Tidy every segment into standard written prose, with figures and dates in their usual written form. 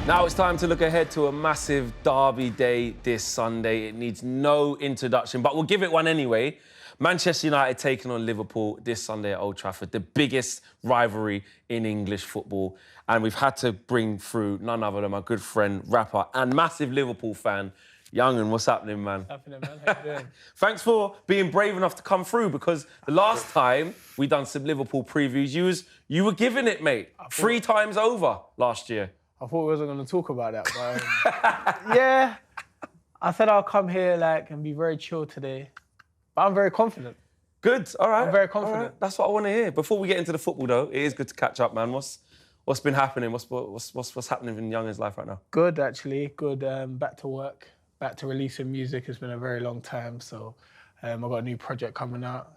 Now it's time to look ahead to a massive derby day this Sunday. It needs no introduction, but we'll give it one anyway. Manchester United taking on Liverpool this Sunday at Old Trafford, the biggest rivalry in English football. And we've had to bring through none other than my good friend, rapper and massive Liverpool fan, Young'un. What's happening, man? What's happening, man? How you doing? Thanks for being brave enough to come through, because the last time we done some Liverpool previews, you were giving it, mate. 3 times over last year. I thought we wasn't going to talk about that, but yeah, I said I'll come here and be very chill today, but I'm very confident. Good, all right. I'm very confident. All right. That's what I want to hear. Before we get into the football, though, it is good to catch up, man. What's been happening? What's happening in Young'un's life right now? Good, actually. Good. Back to work. Back to releasing music. It's been a very long time, so I've got a new project coming out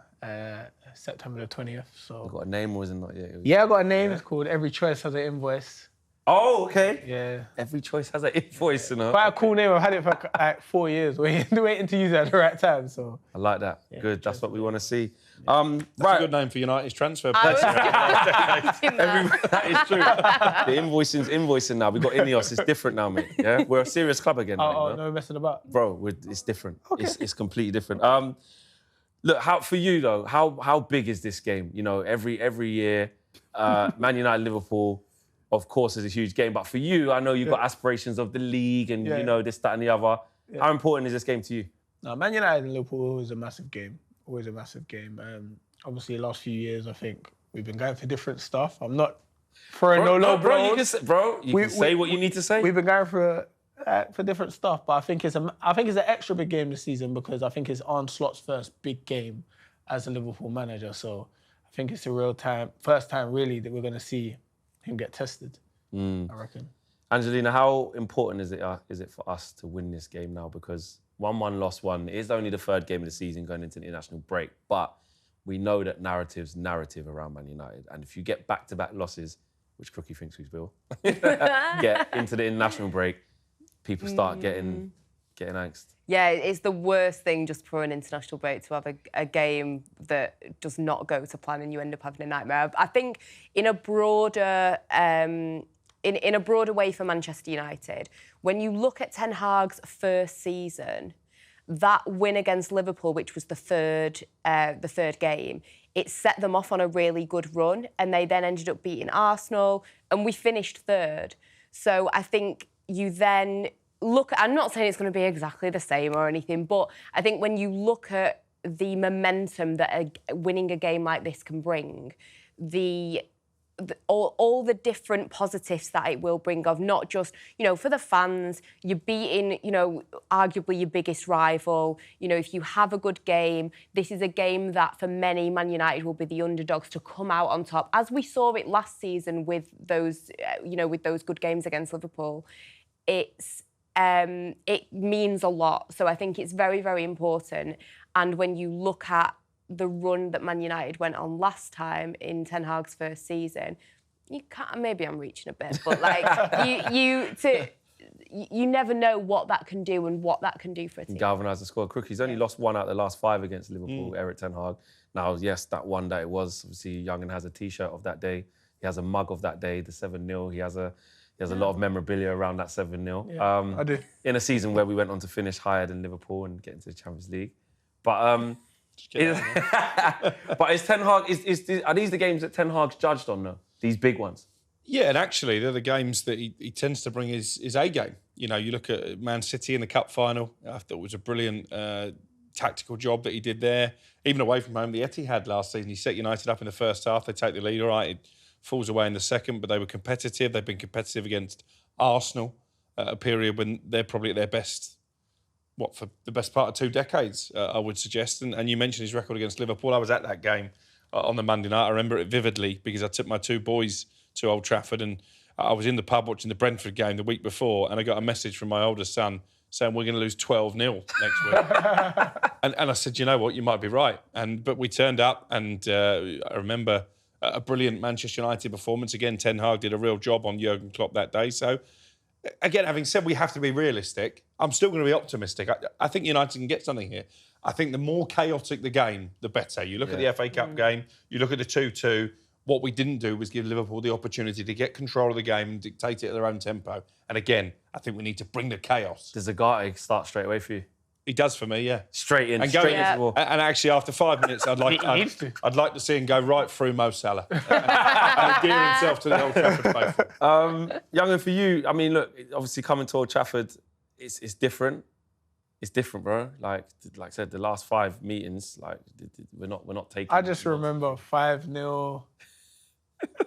September the 20th. So. You got a name, or is it not yet? Yeah, I got a name. Yeah. It's called Every Choice Has an Invoice. Oh, okay. Yeah. Every choice has an invoice, you know. Quite a cool name. I've had it for 4 years, waiting to use it at the right time. So I like that. Yeah, good. That's what we want to see. That's a good name for United's transfer place. That is true. The invoicing's invoicing now. We've got Ineos. It's different now, mate. Yeah, we're a serious club again. No messing about. Bro, it's different. Okay. It's completely different. Look, for you though, how big is this game? You know, every year, Man United, Liverpool. Of course, is a huge game, but for you, I know you've got aspirations of the league and you know this, that, and the other. Yeah. How important is this game to you? No, Man United and Liverpool always a massive game. Always a massive game. Obviously, the last few years, I think we've been going for different stuff. I'm not throwing no low blows. You can say what you need to say. We've been going for different stuff, but I think it's an extra big game this season because I think it's Arne Slot's first big game as a Liverpool manager. So I think it's the first time really that we're going to see him get tested, I reckon. Angelina, how important is it for us to win this game now? Because 1-1, lost 1. It is only the 3rd game of the season going into the international break, but we know that narrative around Man United. And if you get back-to-back losses, which Crookie thinks we will, get into the international break, people start getting angst. Yeah, it's the worst thing just for an international break to have a game that does not go to plan and you end up having a nightmare. I think in a broader in a broader way for Manchester United, when you look at Ten Hag's first season, that win against Liverpool, which was the third game, it set them off on a really good run, and they then ended up beating Arsenal, and we finished 3rd. So I think you then look, I'm not saying it's going to be exactly the same or anything, but I think when you look at the momentum that winning a game like this can bring, all the different positives that it will bring of not just, for the fans, you're beating, arguably your biggest rival. If you have a good game, this is a game that for many, Man United will be the underdogs to come out on top, as we saw it last season with those, with those good games against Liverpool. It means a lot. So I think it's very, very important. And when you look at the run that Man United went on last time in Ten Hag's first season, you can't. Maybe I'm reaching a bit, but you never know what that can do and what that can do for a team. Galvanise the squad. Crookie's only lost 1 out of the last 5 against Liverpool. Erik Ten Hag. Now, yes, that one that it was. Obviously, Young'un has a T-shirt of that day. He has a mug of that day. The 7-0. He has a lot of memorabilia around that 7-0. Yeah, I do. In a season where we went on to finish higher than Liverpool and get into the Champions League. But but is Ten Hag, are these the games that Ten Hag's judged on, though? These big ones? Yeah, and actually, they're the games that he tends to bring his A game. You look at Man City in the Cup final. I thought it was a brilliant tactical job that he did there. Even away from home, the Etihad last season, he set United up in the first half. They take the lead, all right. It falls away in the second, but they were competitive. They've been competitive against Arsenal at a period when they're probably at their best, for the best part of 2 decades, I would suggest. And you mentioned his record against Liverpool. I was at that game on the Monday night. I remember it vividly because I took my 2 boys to Old Trafford and I was in the pub watching the Brentford game the week before and I got a message from my oldest son saying we're going to lose 12-0 next week. and I said, you know what, you might be right. But we turned up and I remember a brilliant Manchester United performance. Again, Ten Hag did a real job on Jurgen Klopp that day. So, again, having said we have to be realistic, I'm still going to be optimistic. I think United can get something here. I think the more chaotic the game, the better. You look at the FA Cup game, you look at the 2-2, What we didn't do was give Liverpool the opportunity to get control of the game and dictate it at their own tempo. And again, I think we need to bring the chaos. Does Zagate start straight away for you? He does for me, yeah. Straight in, And straight into Yeah. the wall. And actually, after 5 minutes, I'd like to see him go right through Mo Salah and endear himself to the Old Trafford faithful. Young, for you, I mean, look, obviously coming to Old Trafford, it's different. It's different, bro. Like I said, the last 5 meetings, like we're not taking. I just remember 5-0.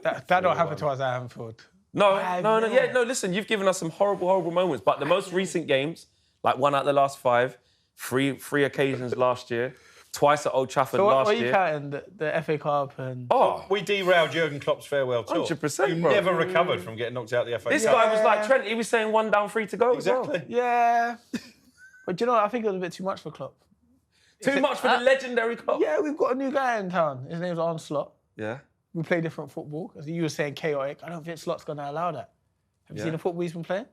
That don't happen to us at Anfield. No. 5-0. Yeah, no. Listen, you've given us some horrible moments, but the most recent games, like 1 out of the last 5, three occasions last year, twice at Old Trafford So last what are year. you counting? The FA Cup and... Oh, We derailed Jurgen Klopp's farewell tour. 100%, Who bro. never recovered from getting knocked out of the FA this Cup. guy was like Trent. He was saying 1 down, 3 to go. as well. Exactly. Yeah. But you know, I think it was a bit too much for Klopp. Too much for the legendary Klopp. Yeah, we've got a new guy in town. His name's Arne Slot. Yeah. We play different football. As you were saying, chaotic. I don't think Slot's going to allow that. Have you seen the football he's been playing?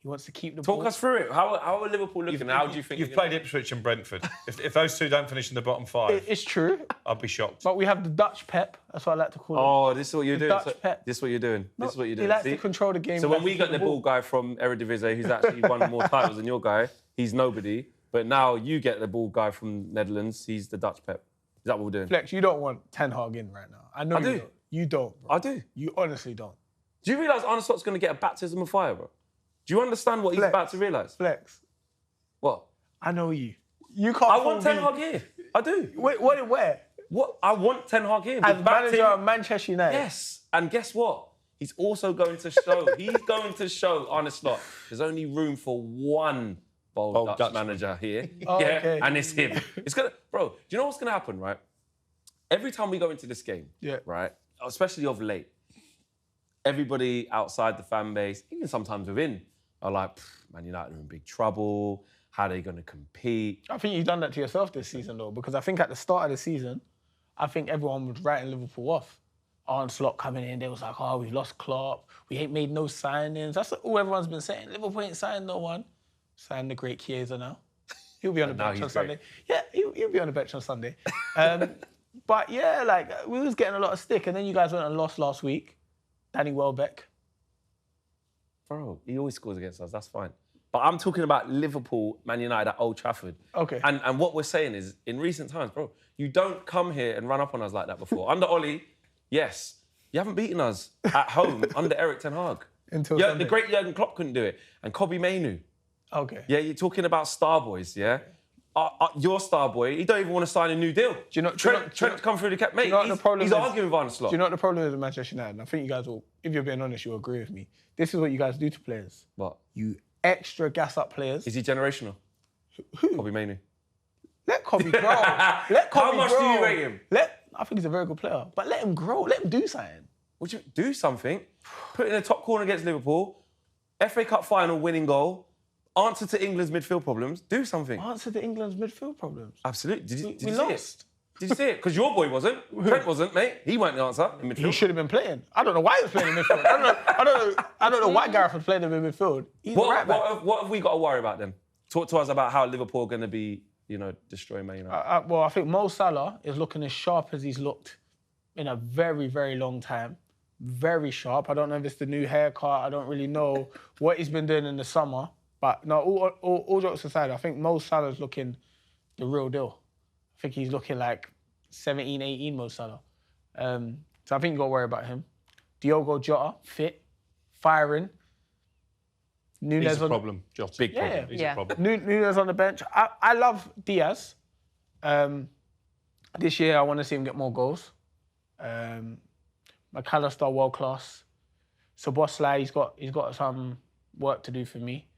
He wants to keep the ball. Talk us through it. How are Liverpool looking? How do you think You've played Ipswich and Brentford. If those two don't finish in the bottom 5, It's true. I'd be shocked. But we have the Dutch Pep. That's what I like to call him. Oh, this is what you're doing. Dutch So- Pep. This is what you're doing. This is what you're doing. He likes See? to control the game. So he when likes we to got keep the ball guy from Eredivisie, who's actually won more titles than your guy, he's nobody. But now you get the ball guy from Netherlands, he's the Dutch Pep. Is that what we're doing? Flex, you don't want Ten Hag in right now. I know you do. don't. You don't, bro. I do. You honestly don't. Do you realise Arne Slot's going to get a baptism of fire, bro? Do you understand what he's Flex. about to realise? Flex, What? I know you. You can't I fool want Ten me. Hag here. I do. Wait, where? What? I want Ten Hag here. As With back manager team- of Manchester United. Yes. And guess what? He's also going to show, Arne Slot, there's only room for one bold Dutch Dutchman. manager here. Oh, yeah, okay. and it's him. It's gonna, bro, do you know what's gonna happen, right? Every time we go into this game, Yeah. right, especially of late, everybody outside the fan base, even sometimes within, are like, Man United are in big trouble. How are they going to compete? I think you've done that to yourself this season, though, because I think at the start of the season, I think everyone was writing Liverpool off. Arne Slot coming in, they was like, oh, we've lost Klopp. We ain't made no signings. That's all everyone's been saying. Liverpool ain't signed no one. Signed the great Chiesa now. He'll be on the now bench on he's Sunday. great. Yeah, he'll be on the bench on Sunday. But yeah, like, we was getting a lot of stick, and then you guys went and lost last week. Danny Welbeck. Bro, he always scores against us, that's fine. But I'm talking about Liverpool, Man United at Old Trafford. Okay. And what we're saying is, in recent times, bro, you don't come here and run up on us like that before. Under Ollie, yes, you haven't beaten us at home under Erik Ten Hag. Until Yeah, Sunday. the great Jurgen Klopp couldn't do it. And Kobe Mainu. Okay. Yeah, you're talking about star boys, yeah? Your star boy, he don't even want to sign a new deal. Trent come through the cap. Mate, you know what the problem he's is? arguing with Arne Slot. Do you know what the problem is with Manchester United? And I think you guys will, if you're being honest, you'll agree with me. This is what you guys do to players. What? You extra gas up players. Is he generational? Who? Kobe Mainu. Let Kobe grow. Let Kobe How much grow. do you rate him? I think he's a very good player, but let him grow. Let him do something. Would you do something? Put in the top corner against Liverpool, FA Cup final winning goal, answer to England's midfield problems. Do something. Answer to England's midfield problems. Absolutely. Did you We see it? lost. Did you see it? Because your boy wasn't. Trent wasn't, mate. He weren't the answer in midfield. He should have been playing. I don't know why he was playing in midfield. I don't know why Gareth was playing him in midfield. He's right back. What have we got to worry about then? Talk to us about how Liverpool are going to be, destroying Man United. Well, I think Mo Salah is looking as sharp as he's looked in a very, very long time. Very sharp. I don't know if it's the new haircut. I don't really know what he's been doing in the summer. But no, all jokes aside, I think Mo Salah's looking the real deal. I think he's looking like 17, 18 Mo Salah. So I think you got to worry about him. Diogo Jota, fit, firing. Nunez He's a problem, Jota. Big problem. Yeah. He's Yeah. a problem. Nunez on the bench. I love Diaz. This year, I want to see him get more goals. McAllister, world class. Szoboszlai, he's got some work to do for me.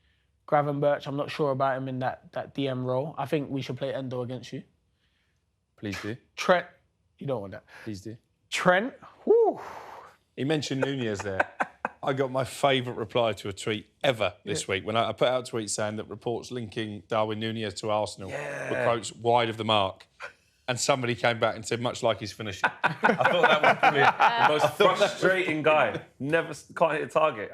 Gravenberch, I'm not sure about him in that DM role. I think we should play Endo against you. Please do. Trent, you don't want that. Please do. Trent, whoo. He mentioned Nunez there. I got my favourite reply to a tweet ever this week when I put out a tweet saying that reports linking Darwin Nunez to Arsenal were quotes wide of the mark. And somebody came back and said, much like his finishing. I thought that was brilliant. The most frustrating guy. Can't hit a target.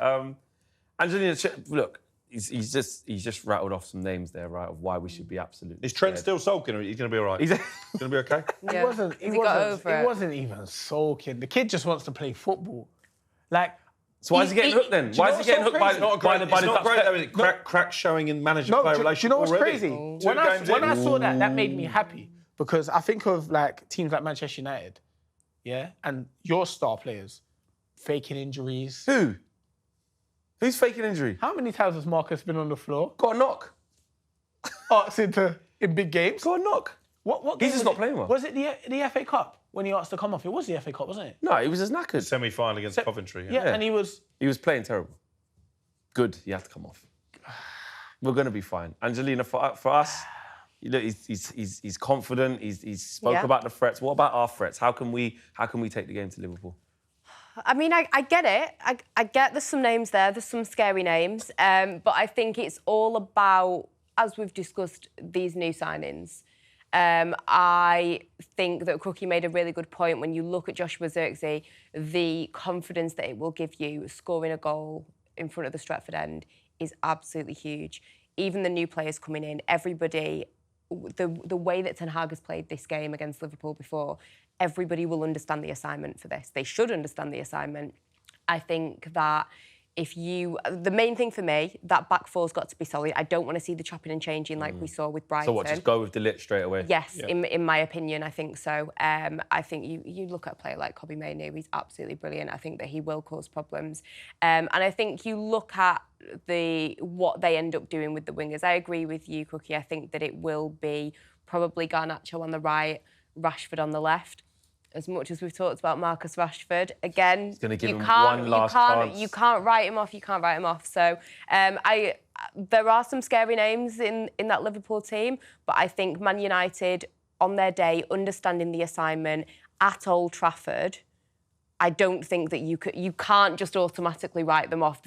Angelina, look, he's just rattled off some names there, right, of why we should be absolutely. Is Trent scared. still sulking, or he's going to be all right? He's going to be okay? Yeah. He got wasn't even sulking. The kid just wants to play football. Like, So why is he getting hooked then? Why is he getting hooked by It's not great, the Dutch though, is it? Crack showing in manager-player do you relationship know what's already. crazy? Two When games I in. saw that made me happy because I think of like teams like Manchester United, yeah, and your star players faking injuries. Who? Who's faking injury? How many times has Marcus been on the floor? Got a knock. Asked in big games. Got a knock. What He's game just was not it? playing well. Was it the FA Cup when he asked to come off? It was the FA Cup, wasn't it? No, he was just knackered. Semi-final against Coventry. Yeah, and he was. He was playing terrible. Good, he had to come off. We're going to be fine. Angelina, for us, you know, he's confident. He's spoke about the threats. What about our threats? How can we take the game to Liverpool? I mean, I get it. I get there's some names there. There's some scary names. But I think it's all about, as we've discussed, these new signings. I think that Crookie made a really good point when you look at Joshua Zirkzee, the confidence that it will give you scoring a goal in front of the Stretford end is absolutely huge. Even the new players coming in, everybody, the way that Ten Hag has played this game against Liverpool before, everybody will understand the assignment for this. They should understand the assignment. I think that the main thing for me, that back four's got to be solid. I don't want to see the chopping and changing like we saw with Brighton. So what, just go with De Ligt straight away? Yes, in my opinion, I think so. I think you look at a player like Kobbie Mainoo, he's absolutely brilliant. I think that he will cause problems. And I think you look at what they end up doing with the wingers. I agree with you, Cookie. I think that it will be probably Garnacho on the right, Rashford on the left. As much as we've talked about Marcus Rashford, again, gonna give him one last chance. You can't write him off. You can't write him off. So there are some scary names in that Liverpool team, but I think Man United on their day, understanding the assignment at Old Trafford, I don't think that you can't just automatically write them off.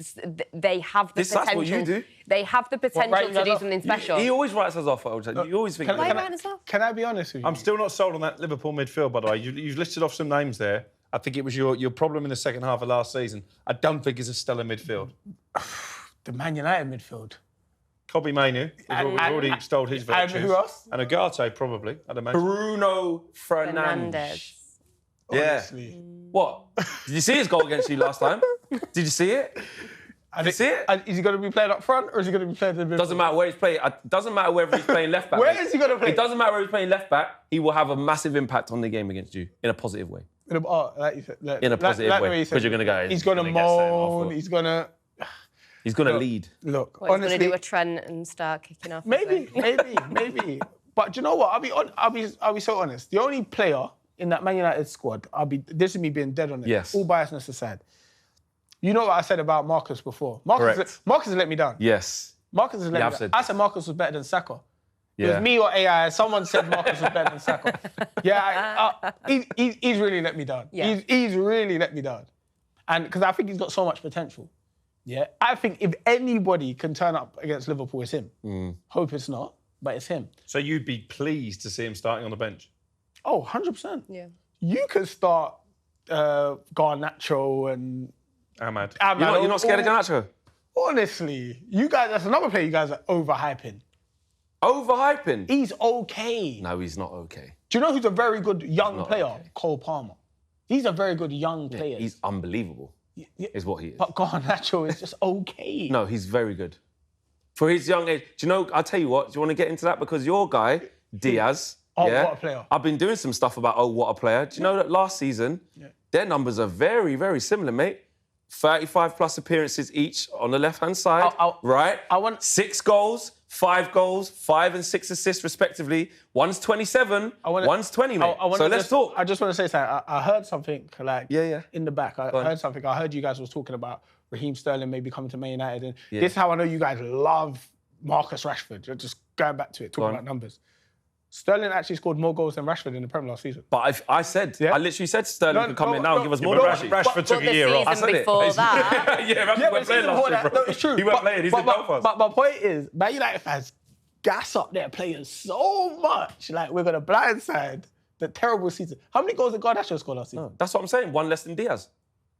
They have the potential. That's what you do. They have the potential to do something special. He always writes us off. You always think. Why write us off? Can I be honest with you? I'm still not sold on that Liverpool midfield, by the way. You've listed off some names there. I think it was your problem in the second half of last season. I don't think it's a stellar midfield. The Man United midfield. Kobbie Mainoo, we've already stole his virtues. And who else? And Ugarte, probably, I'd imagine. Bruno Fernandes. Honestly. What? Did you see his goal against you last time? Did you see it? Did you see it? And is he going to be playing up front or is he going to be playing in the midfield? Doesn't matter where he's playing. Doesn't matter whether he's playing left back. Where is he going to play? It doesn't matter whether he's playing left back. He will have a massive impact on the game against you in a positive way. Like you said, In a positive way. Because you're going to go. He's going to moan. He's going to... He's going to lead. Look, What, honestly... He's going to do a Trent and start kicking off. Maybe. But do you know what? I'll be so honest. The only player in that Man United squad, this is me being dead honest. Yes. All biasness aside. You know what I said about Marcus before? Marcus has let me down. Yes. Marcus has let me down. I said Marcus was better than Saka. It was me or AI. Someone said Marcus was better than Saka. Yeah, he's really let me down. Yeah. He's really let me down. And because I think he's got so much potential. Yeah. I think if anybody can turn up against Liverpool, it's him. Hope it's not, but it's him. So you'd be pleased to see him starting on the bench? Oh, 100%. Yeah. You could start Garnacho and Ahmad. You're not scared of Garnacho? Honestly, you guys, that's another player you guys are overhyping. Overhyping? He's okay. No, he's not okay. Do you know who's a very good young not player? okay. Cole Palmer. He's a very good young player. He's unbelievable, is what he is. But Garnacho is just okay. No, he's very good. For his young age, do you know, I'll tell you what, do you want to get into that? Because your guy, Diaz... what a player. I've been doing some stuff about, what a player. Do you know that last season, their numbers are very, very similar, mate. 35 plus appearances each on the left-hand side, right? 6 goals, 5 goals, 5 and 6 assists respectively. One's 27, one's 20, mate. So let's talk. I just want to say something. I heard something like in the back. I heard something. I heard you guys was talking about Raheem Sterling maybe coming to Man United. And this is how I know you guys love Marcus Rashford. You're just going back to it, talking about numbers. Sterling actually scored more goals than Rashford in the Premier last season. But I literally said Sterling could come in now and give us more. Rashford took a year off. But the season before that... Rashford went playing last year, bro. No, it's true. He went playing, he's in Belfast. But my point is, Man United fans gas up their players so much. Like, we're going to blindside the terrible season. How many goals did Garnacho score last season? That's what I'm saying, one less than Diaz.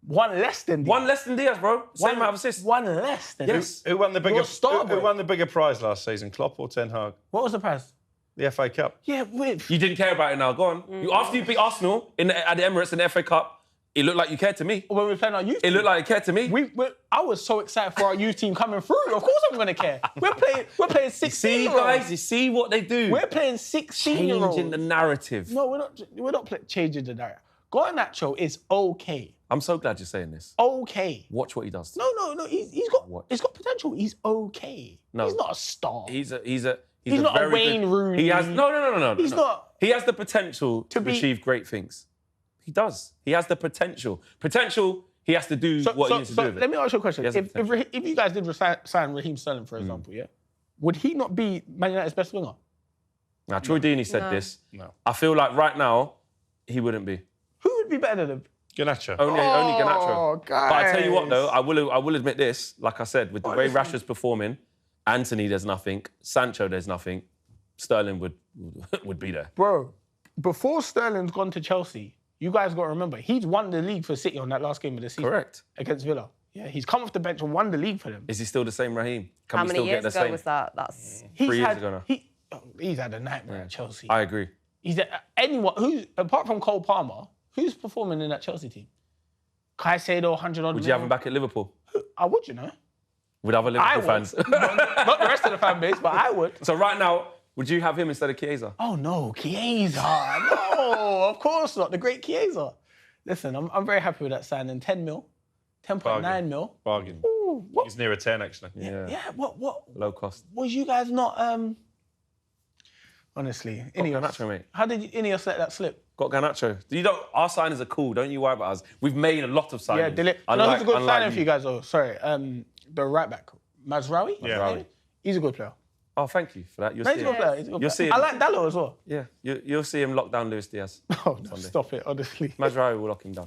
One less than Diaz. One less than Diaz, bro. Same amount of assists. One less than Yes. Who won the bigger? You're a star Who boy. won the bigger prize last season, Klopp or Ten Hag? What was the prize? The FA Cup. Yeah, with You didn't care about it now. Go on. After you beat Arsenal at the Emirates in the FA Cup, it looked like you cared to me. when we were playing our youth It looked like you cared to me. I was so excited for our youth team coming through. Of course I'm going to care. We're playing 16 See, guys, you see what they do. We're playing 16-year-olds. Changing the narrative. No, we're not changing the narrative. Garnacho is okay. I'm so glad you're saying this. Okay. Watch what he does. No. He's got potential. He's okay. No. He's not a star. He's not a very Wayne good, Rooney. He has no. He's not. He has the potential to be- achieve great things. He does. He has the potential. Potential. He has to do what he needs to do. with it. Let me ask you a question. He has the If you guys did sign Raheem Sterling, for example, yeah, would he not be Man United's best winger? Now, Troy Deeney said this. No. I feel like right now he wouldn't be. Who would be better than him? Garnacho. Only Garnacho. guys. But I tell you what, though, I will admit this. Like I said, with the way Rashford's performing, Anthony, there's nothing. Sancho, there's nothing. Sterling would be there. Bro, before Sterling's gone to Chelsea, you guys got to remember, he's won the league for City on that last game of the season. Correct. Against Villa. Yeah, he's come off the bench and won the league for them. Is he still the same Raheem? Can How we many still years get the ago same? was that? That's He's 3 years had, ago now. He's had a nightmare at Chelsea. I agree. Anyone who's apart from Cole Palmer, who's performing in that Chelsea team? Caicedo, 100 odd. Would you have him back at Liverpool? I would, you know. With other I Liverpool would. fans? Not the rest of the fan base, but I would. So right now, would you have him instead of Chiesa? Oh no, Chiesa. No, of course not. The great Chiesa. Listen, I'm very happy with that signing. 10 mil. 10.9 mil. Bargain. Ooh, what? He's near a 10, actually. Yeah, what? Low cost. Was you guys not, honestly, Ineos. Garnacho, mate. How did Ineos let that slip? Got Garnacho. Our signings are cool. Don't you worry about us. We've made a lot of signings. Yeah, Dilip. No, he's a good signing for you guys, though. Sorry. The right back, Mazraoui? Yeah. Mazraoui. He's a good player. Oh, thank you for that. You'll No, see he's a good him. player. He's a good You'll player. see him. I like Dallo as well. Yeah, you'll see him lock down Luis Diaz. Oh, no, Sunday. stop it, honestly. Mazraoui will lock him down.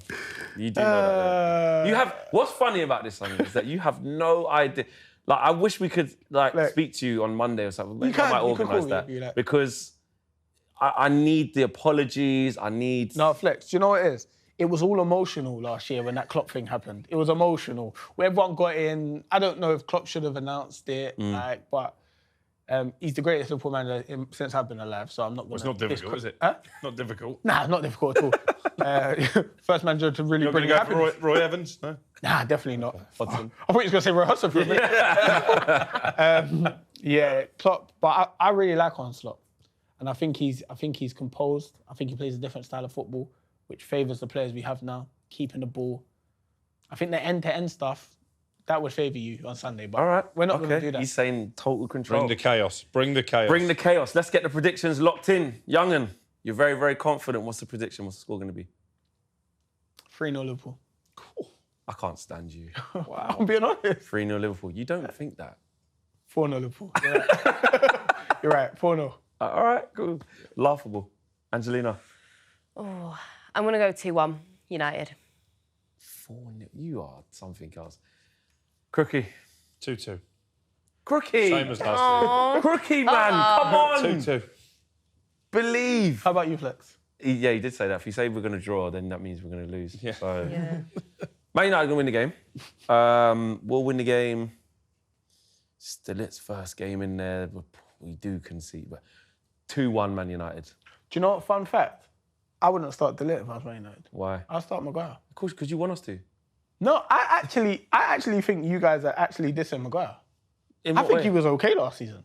You do know that. Though. You have. What's funny about this, Sonny, is that you have no idea. Like, I wish we could speak to you on Monday or something. Maybe I might you can organise call that me, like- because I need the apologies. I need. No, Flex, do you know what it is? It was all emotional last year when that Klopp thing happened. It was emotional. Everyone got in. I don't know if Klopp should have announced it, but he's the greatest Liverpool manager since I've been alive, so I'm not going to... It's not difficult, is it? Huh? Not difficult. Nah, not difficult at all. First manager to really You're going bring to go happiness. for Roy Evans? No? Nah, definitely not. Hudson. I thought he was going to say Roy Hudson for a minute. Yeah, Klopp, but I really like Arne Slot. And I think he's composed. I think he plays a different style of football, which favours the players we have now, keeping the ball. I think the end-to-end stuff, that would favour you on Sunday. But All right. we're not going to do that. He's saying total control. Bring the chaos. Bring the chaos. Bring the chaos. Let's get the predictions locked in. Young'un, you're very, very confident. What's the prediction? What's the score going to be? 3-0 Liverpool. I can't stand you. I'm being honest. 3-0 Liverpool. You don't think that. 4-0 Liverpool. You're right. You're right, 4-0. All right, cool. Laughable. Angelina. Oh, I'm going to go 2-1 United. 4-0. You are something else. Crookie. 2-2. Crookie. Same as last year. Crookie, man. Come on. 2-2. Believe. How about you, Flex? Yeah, he did say that. If you say we're going to draw, then that means we're going to lose. Yeah. So. Yeah. Man United going to win the game. We'll win the game. Still, it's first game in there. We do concede, but 2-1 Man United. Do you know what, fun fact? I wouldn't start Delete if I was Man United. Why? I'll start Maguire. Of course, because you want us to. No, I actually think you guys are actually dissing Maguire. In I what think way? he was okay last season.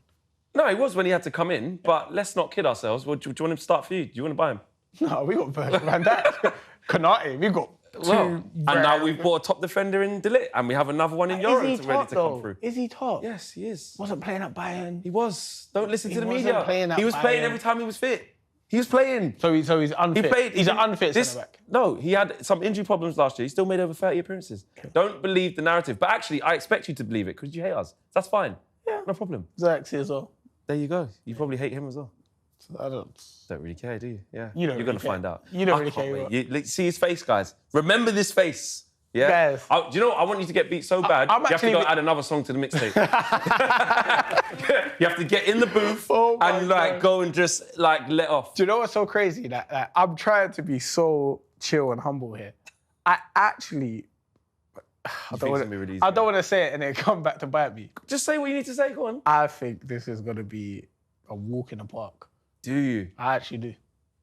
No, he was when he had to come in, but let's not kid ourselves. What, do you want him to start for you? Do you want to buy him? No, we got Virgil van Dijk, Konate, we got two. And now we've bought a top defender in Delete, and we have another one in Is he Yorent ready top to though? come through. Is he top? Yes, he is. Wasn't playing at Bayern. He was. Don't listen to the wasn't media. playing at He was playing Bayern. every time he was fit. He was playing. So he's unfit. He played. He's an unfit centre back. No, he had some injury problems last year. He still made over 30 appearances. Don't believe the narrative. But actually, I expect you to believe it because you hate us. That's fine. Yeah. No problem. Xerxes as well. There you go. You probably hate him as well. So I don't. Don't really care, do you? Yeah. You don't You're really going to care. find out. You don't I really can't care wait. what- You, see his face, guys. Remember this face. Yeah. Guys. Do you know what? I want you to get beat so bad, I'm you have to actually- go add another song to the mixtape. You have to get in the booth Oh my and like God. go and just like let off. Do you know what's so crazy? That I'm trying to be so chill and humble here. I actually I think it's gonna be really easy? don't want to say it and then come back to bite me. Just say what you need to say. Go on. I think this is going to be a walk in the park. Do you? I actually do.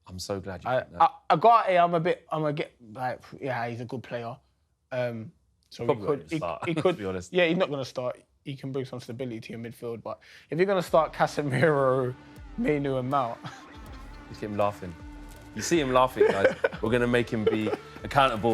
I'm so glad you think that. Agate, I'm gonna get like, yeah, he's a good player. So Probably won't he start, could, to be honest. yeah, he's not gonna start. He can bring some stability to your midfield, but if you're gonna start Casemiro, Mainu, and Mount, You see him laughing. You see him laughing, guys. We're gonna make him be accountable.